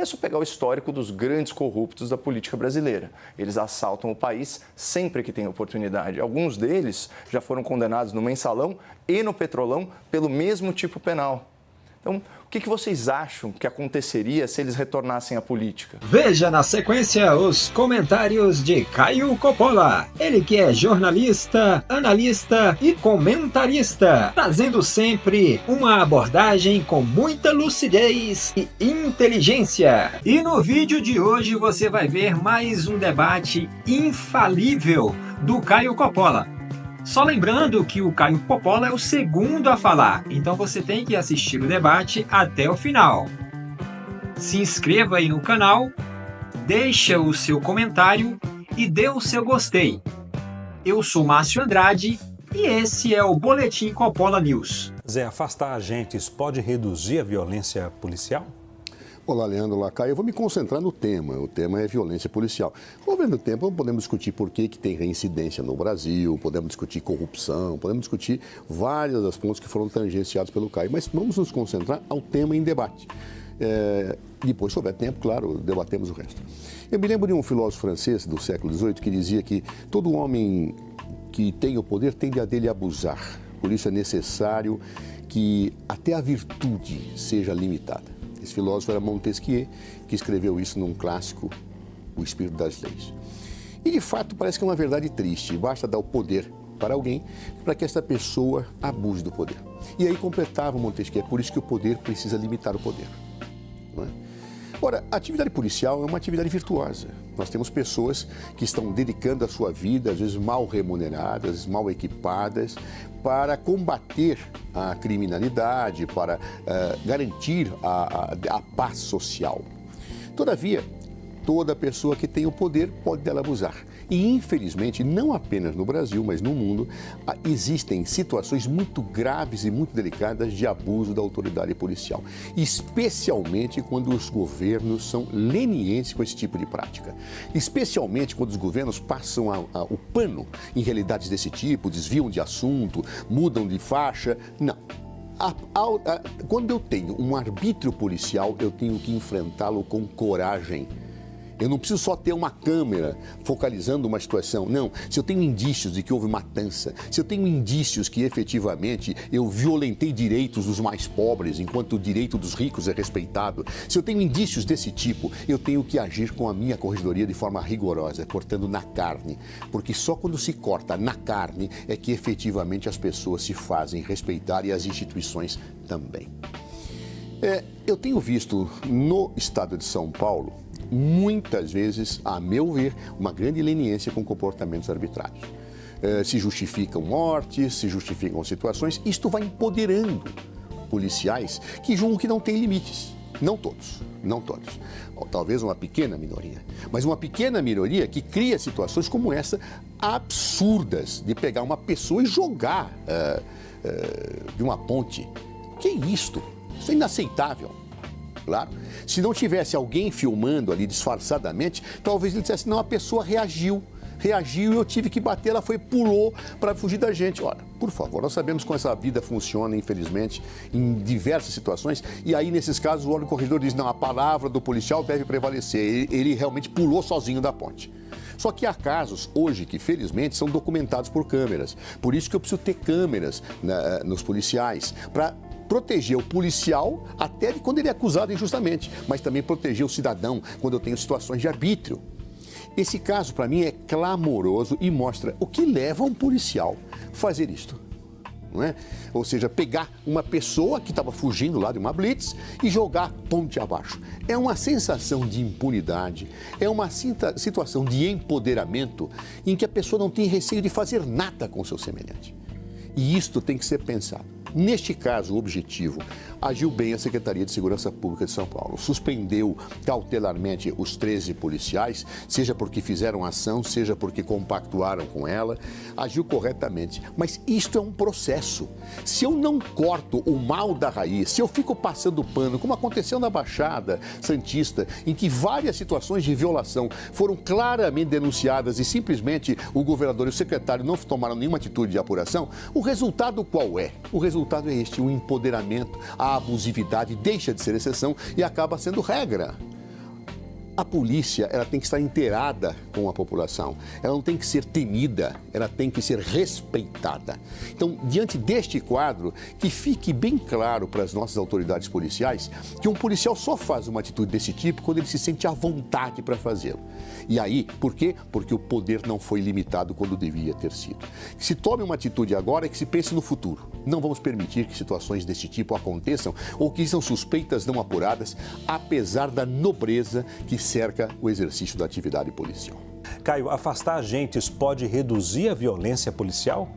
É só pegar o histórico dos grandes corruptos da política brasileira. Eles assaltam o país sempre que têm oportunidade. Alguns deles já foram condenados no Mensalão e no Petrolão pelo mesmo tipo penal. Então, o que vocês acham que aconteceria se eles retornassem à política? Veja na sequência os comentários de Caio Coppola. Ele que é jornalista, analista e comentarista, trazendo sempre uma abordagem com muita lucidez e inteligência. E no vídeo de hoje você vai ver mais um debate infalível do Caio Coppola. Só lembrando que o Caio Coppola é o segundo a falar, então você tem que assistir o debate até o final. Se inscreva aí no canal, deixa o seu comentário e dê o seu gostei. Eu sou Márcio Andrade e esse é o Boletim Coppola News. Zé, afastar agentes pode reduzir a violência policial? Olá, Leandro, olá, Caio. Eu vou me concentrar no tema. O tema é violência policial. Ao mesmo tempo, podemos discutir por que tem reincidência no Brasil, podemos discutir corrupção, podemos discutir vários das pontos que foram tangenciados pelo Caio. Mas vamos nos concentrar ao tema em debate. Depois, se houver tempo, claro, debatemos o resto. Eu me lembro de um filósofo francês do século XVIII que dizia que todo homem que tem o poder tende a dele abusar. Por isso é necessário que até a virtude seja limitada. Esse filósofo era Montesquieu, que escreveu isso num clássico, O Espírito das Leis. E, de fato, parece que é uma verdade triste. Basta dar o poder para alguém para que essa pessoa abuse do poder. E aí completava Montesquieu, é por isso que o poder precisa limitar o poder. Não é? Ora, a atividade policial é uma atividade virtuosa. Nós temos pessoas que estão dedicando a sua vida, às vezes mal remuneradas, mal equipadas, para combater a criminalidade, para garantir a paz social. Todavia, toda pessoa que tem o poder pode dela abusar. E, infelizmente, não apenas no Brasil, mas no mundo, existem situações muito graves e muito delicadas de abuso da autoridade policial, especialmente quando os governos são lenientes com esse tipo de prática. Especialmente quando os governos passam o pano em realidades desse tipo, desviam de assunto, mudam de faixa. Não. Quando eu tenho um arbítrio policial, eu tenho que enfrentá-lo com coragem. Eu não preciso só ter uma câmera focalizando uma situação. Não, se eu tenho indícios de que houve matança, se eu tenho indícios que efetivamente eu violentei direitos dos mais pobres, enquanto o direito dos ricos é respeitado, se eu tenho indícios desse tipo, eu tenho que agir com a minha corregedoria de forma rigorosa, cortando na carne. Porque só quando se corta na carne é que efetivamente as pessoas se fazem respeitar e as instituições também. Eu tenho visto no estado de São Paulo, muitas vezes, a meu ver, uma grande leniência com comportamentos arbitrários. Se justificam mortes, se justificam situações, isto vai empoderando policiais que julgam que não têm limites. Não todos, não todos. Talvez uma pequena minoria, mas uma pequena minoria que cria situações como essa, absurdas, de pegar uma pessoa e jogar de uma ponte. Que é isto? Isso é inaceitável. Claro. Se não tivesse alguém filmando ali disfarçadamente, talvez ele dissesse, não, a pessoa reagiu e eu tive que bater, ela pulou para fugir da gente. Olha, por favor, nós sabemos como essa vida funciona, infelizmente, em diversas situações, e aí, nesses casos, o órgão corregedor diz, não, a palavra do policial deve prevalecer, ele realmente pulou sozinho da ponte. Só que há casos, hoje, que felizmente são documentados por câmeras. Por isso que eu preciso ter câmeras nos policiais, para proteger o policial até de quando ele é acusado injustamente, mas também proteger o cidadão quando eu tenho situações de arbítrio. Esse caso, para mim, é clamoroso e mostra o que leva um policial a fazer isto. Não é? Ou seja, pegar uma pessoa que estava fugindo lá de uma blitz e jogar ponte abaixo. É uma sensação de impunidade, é uma situação de empoderamento em que a pessoa não tem receio de fazer nada com o seu semelhante. E isto tem que ser pensado. Neste caso, o objetivo, agiu bem a Secretaria de Segurança Pública de São Paulo. Suspendeu cautelarmente os 13 policiais, seja porque fizeram ação, seja porque compactuaram com ela. Agiu corretamente. Mas isto é um processo. Se eu não corto o mal da raiz, se eu fico passando pano, como aconteceu na Baixada Santista, em que várias situações de violação foram claramente denunciadas e simplesmente o governador e o secretário não tomaram nenhuma atitude de apuração, o resultado qual é? O resultado é este, o empoderamento, a abusividade deixa de ser exceção e acaba sendo regra. A polícia, ela tem que estar inteirada com a população. Ela não tem que ser temida, ela tem que ser respeitada. Então, diante deste quadro, que fique bem claro para as nossas autoridades policiais que um policial só faz uma atitude desse tipo quando ele se sente à vontade para fazê-lo. E aí, por quê? Porque o poder não foi limitado quando devia ter sido. Que se tome uma atitude agora e que se pense no futuro. Não vamos permitir que situações desse tipo aconteçam ou que são suspeitas não apuradas, apesar da nobreza que cerca o exercício da atividade policial. Caio, afastar agentes pode reduzir a violência policial?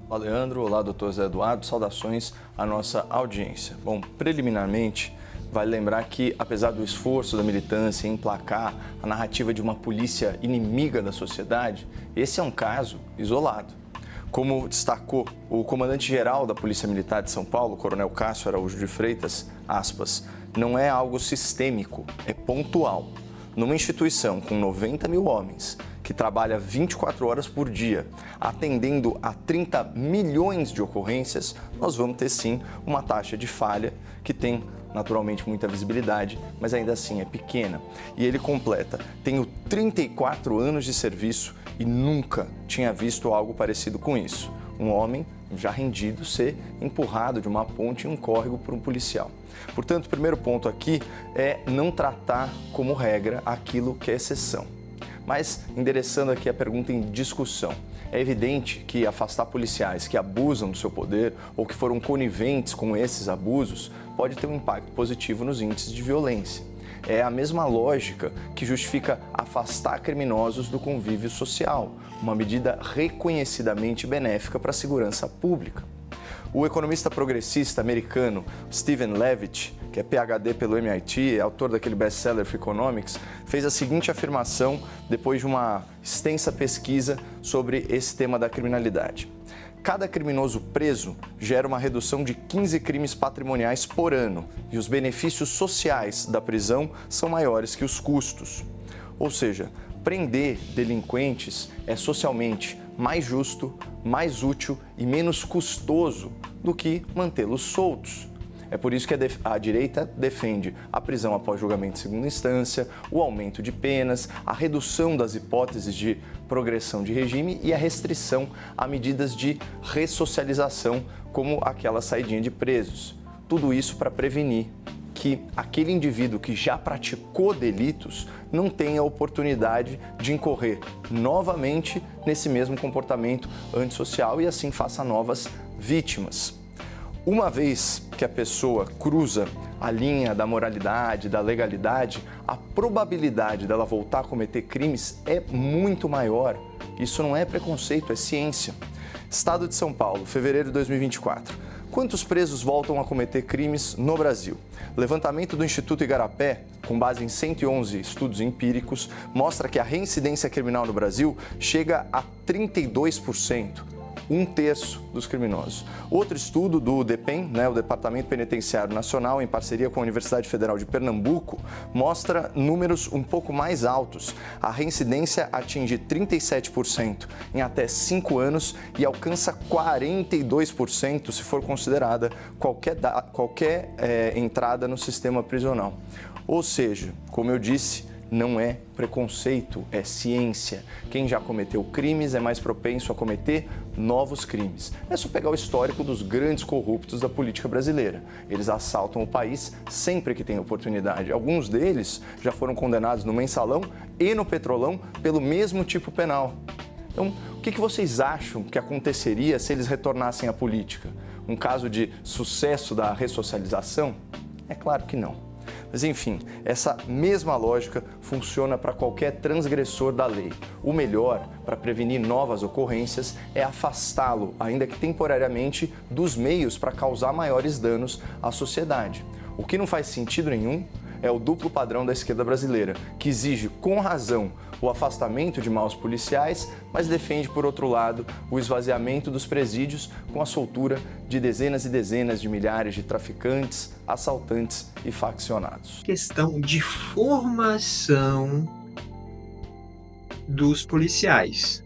Olá, Leandro. Olá, doutor Zé Eduardo. Saudações à nossa audiência. Bom, preliminarmente, vale lembrar que, apesar do esforço da militância em emplacar a narrativa de uma polícia inimiga da sociedade, esse é um caso isolado. Como destacou o comandante-geral da Polícia Militar de São Paulo, Coronel Cássio Araújo de Freitas, aspas, não é algo sistêmico, é pontual. Numa instituição com 90 mil homens, que trabalha 24 horas por dia, atendendo a 30 milhões de ocorrências, nós vamos ter sim uma taxa de falha que tem naturalmente muita visibilidade, mas ainda assim é pequena. E ele completa, tenho 34 anos de serviço e nunca tinha visto algo parecido com isso. Um homem já rendido ser empurrado de uma ponte em um córrego por um policial. Portanto, o primeiro ponto aqui é não tratar como regra aquilo que é exceção. Mas, endereçando aqui a pergunta em discussão, é evidente que afastar policiais que abusam do seu poder ou que foram coniventes com esses abusos pode ter um impacto positivo nos índices de violência. É a mesma lógica que justifica afastar criminosos do convívio social, uma medida reconhecidamente benéfica para a segurança pública. O economista progressista americano Steven Levitt, que é PhD pelo MIT, é autor daquele best-seller Freakonomics, fez a seguinte afirmação depois de uma extensa pesquisa sobre esse tema da criminalidade. Cada criminoso preso gera uma redução de 15 crimes patrimoniais por ano e os benefícios sociais da prisão são maiores que os custos. Ou seja, prender delinquentes é socialmente mais justo, mais útil e menos custoso do que mantê-los soltos. É por isso que a direita defende a prisão após julgamento de segunda instância, o aumento de penas, a redução das hipóteses de progressão de regime e a restrição a medidas de ressocialização, como aquela saidinha de presos. Tudo isso para prevenir que aquele indivíduo que já praticou delitos não tenha a oportunidade de incorrer novamente nesse mesmo comportamento antissocial e assim faça novas vítimas. Uma vez que a pessoa cruza a linha da moralidade, da legalidade, a probabilidade dela voltar a cometer crimes é muito maior. Isso não é preconceito, é ciência. Estado de São Paulo, fevereiro de 2024. Quantos presos voltam a cometer crimes no Brasil? Levantamento do Instituto Igarapé, com base em 111 estudos empíricos, mostra que a reincidência criminal no Brasil chega a 32%. 1/3 dos criminosos. Outro estudo do DEPEN, o Departamento Penitenciário Nacional, em parceria com a Universidade Federal de Pernambuco, mostra números um pouco mais altos. A reincidência atinge 37% em até 5 anos e alcança 42% se for considerada qualquer entrada no sistema prisional. Ou seja, como eu disse, não é preconceito, é ciência. Quem já cometeu crimes é mais propenso a cometer novos crimes. É só pegar o histórico dos grandes corruptos da política brasileira. Eles assaltam o país sempre que têm oportunidade. Alguns deles já foram condenados no Mensalão e no Petrolão pelo mesmo tipo penal. Então, o que vocês acham que aconteceria se eles retornassem à política? Um caso de sucesso da ressocialização? É claro que não. Mas, enfim, essa mesma lógica funciona para qualquer transgressor da lei. O melhor para prevenir novas ocorrências é afastá-lo, ainda que temporariamente, dos meios para causar maiores danos à sociedade. O que não faz sentido nenhum é o duplo padrão da esquerda brasileira, que exige, com razão, o afastamento de maus policiais, mas defende, por outro lado, o esvaziamento dos presídios com a soltura de dezenas e dezenas de milhares de traficantes, assaltantes e faccionados. Questão de formação dos policiais,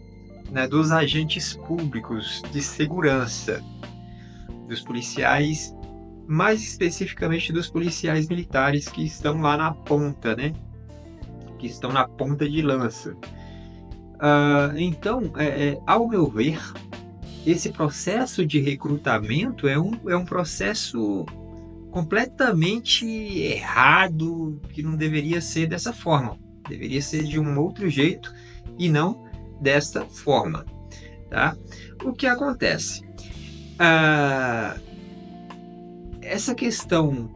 dos agentes públicos de segurança, dos policiais, mais especificamente dos policiais militares que estão lá na ponta, que estão na ponta de lança. Então, ao meu ver, esse processo de recrutamento é um processo completamente errado, que não deveria ser dessa forma. Deveria ser de um outro jeito e não desta forma, tá? O que acontece? Essa questão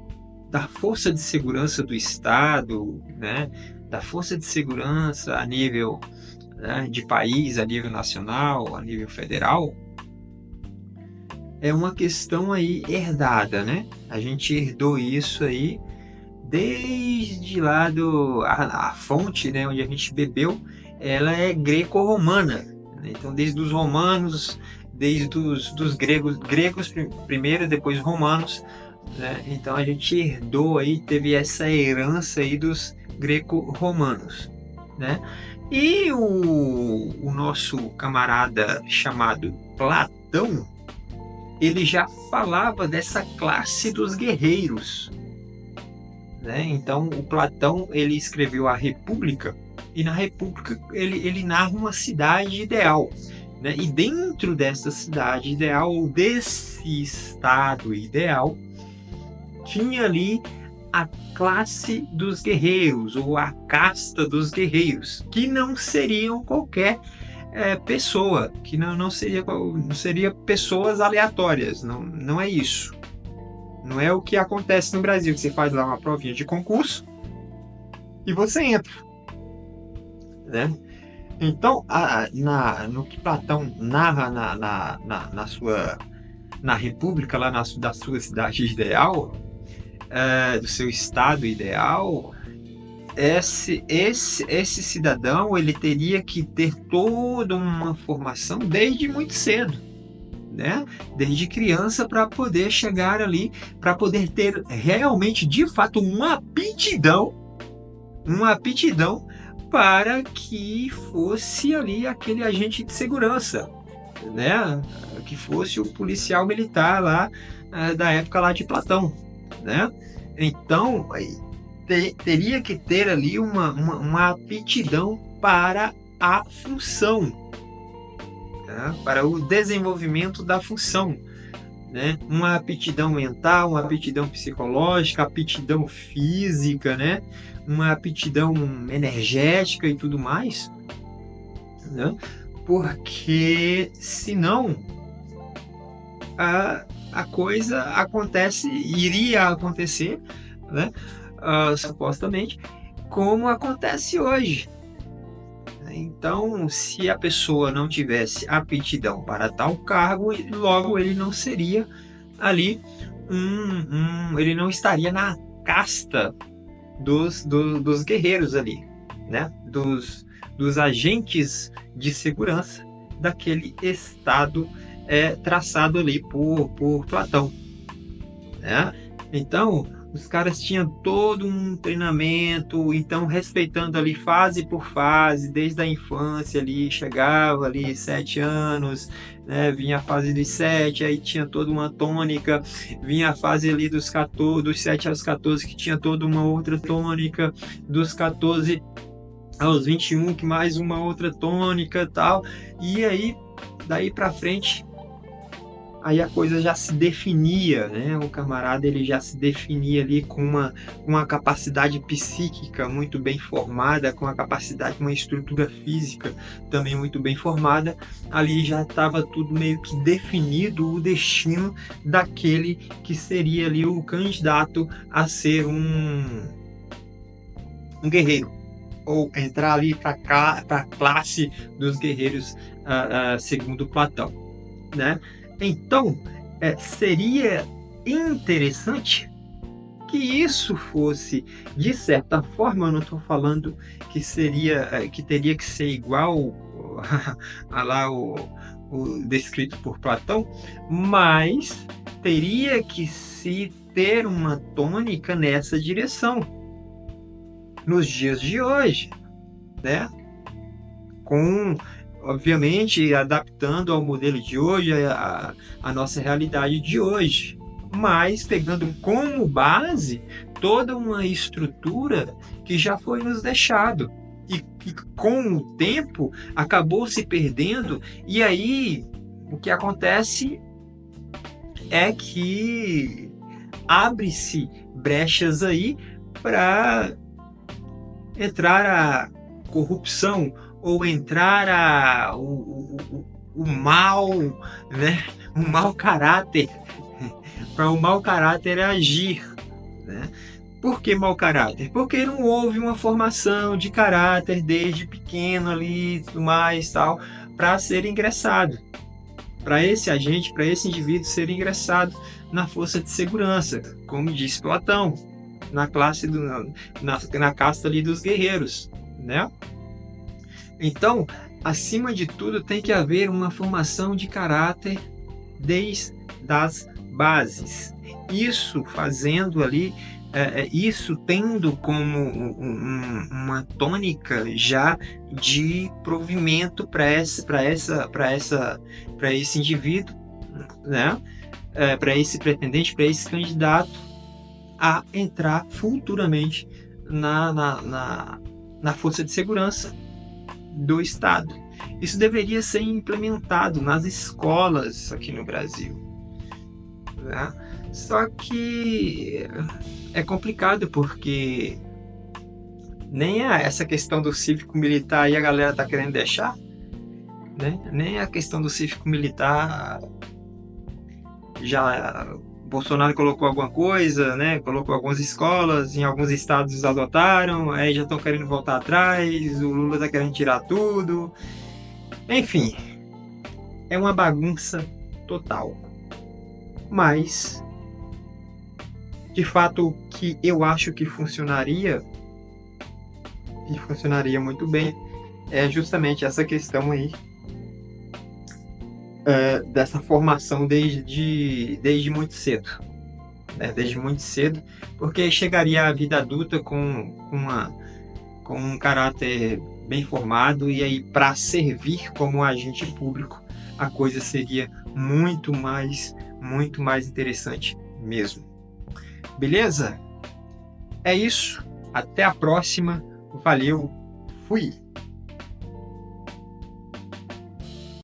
da força de segurança do Estado, né, da força de segurança a nível, né, de país, a nível nacional, a nível federal, é uma questão aí herdada, né? A gente herdou isso aí desde lá a fonte, né, onde a gente bebeu, ela é greco-romana, né? Então desde os romanos, desde dos gregos primeiro, depois romanos, né? Então a gente herdou aí, teve essa herança aí dos greco-romanos, né? E o nosso camarada chamado Platão, ele já falava dessa classe dos guerreiros, né? Então o Platão, ele escreveu a República, e na República ele narra uma cidade ideal, né? E dentro dessa cidade ideal, ou desse estado ideal, tinha ali a classe dos guerreiros, ou a casta dos guerreiros, que não seriam qualquer pessoa, que não seria pessoas aleatórias, não é isso. Não é o que acontece no Brasil, que você faz lá uma provinha de concurso e você entra, né? Então, no que Platão narra na República, lá da sua cidade ideal, do seu estado ideal, esse cidadão, ele teria que ter toda uma formação desde muito cedo, né? Desde criança, para poder chegar ali, para poder ter realmente, de fato, uma aptidão para que fosse ali aquele agente de segurança, né? Que fosse o policial militar lá da época lá de Platão, né? Então teria que ter ali uma aptidão para a função, né? Para o desenvolvimento da função, né? Uma aptidão mental, uma aptidão psicológica, aptidão física, né? Uma aptidão energética e tudo mais, né? Porque senão a coisa iria acontecer, né? Supostamente, como acontece hoje. Então, se a pessoa não tivesse aptidão para tal cargo, logo ele não seria ali ele não estaria na casta dos guerreiros ali, né? Dos agentes de segurança daquele estado traçado ali por Platão, né? Então, os caras tinham todo um treinamento, então respeitando ali fase por fase, desde a infância ali, chegava ali 7 anos, né, vinha a fase dos 7, aí tinha toda uma tônica, vinha a fase ali dos 7 aos 14, que tinha toda uma outra tônica, dos 14 aos 21, que mais uma outra tônica e tal, e aí, daí pra frente, aí a coisa já se definia, né? O camarada, ele já se definia ali com uma capacidade psíquica muito bem formada, com uma estrutura física também muito bem formada. Ali já estava tudo meio que definido, o destino daquele que seria ali o candidato a ser um guerreiro, ou entrar ali para a classe dos guerreiros, segundo Platão, né? Então, seria interessante que isso fosse, de certa forma, eu não estou falando que teria que ser igual a lá o descrito por Platão, mas teria que se ter uma tônica nessa direção nos dias de hoje, né? Obviamente, adaptando ao modelo de hoje, a nossa realidade de hoje. mas pegando como base toda uma estrutura que já foi nos deixado e que com o tempo acabou se perdendo. E aí o que acontece é que abre-se brechas aí para entrar a corrupção ou entrar o mal, né? O mau caráter, para o mau caráter agir, né? Por que mau caráter? Porque não houve uma formação de caráter desde pequeno ali, tudo mais, tal, para ser ingressado, para esse agente, para esse indivíduo ser ingressado na força de segurança, como disse Platão, na classe na casta ali dos guerreiros, né? Então, acima de tudo, tem que haver uma formação de caráter desde as bases. Isso fazendo ali, isso tendo como uma tônica já de provimento para esse indivíduo, né? Para esse pretendente, para esse candidato a entrar futuramente na força de segurança do Estado. Isso deveria ser implementado nas escolas aqui no Brasil, né? Só que é complicado porque nem essa questão do cívico-militar aí a galera tá querendo deixar, né? Nem a questão do cívico-militar já Bolsonaro colocou alguma coisa, né? Colocou algumas escolas, em alguns estados adotaram, aí já estão querendo voltar atrás, o Lula tá querendo tirar tudo. Enfim, é uma bagunça total. Mas, de fato, o que eu acho que funcionaria, e funcionaria muito bem, é justamente essa questão aí, dessa formação desde muito cedo, né? Desde muito cedo, porque chegaria à vida adulta com um caráter bem formado, e aí para servir como agente público a coisa seria muito mais interessante mesmo. Beleza? É isso, até a próxima, valeu, fui!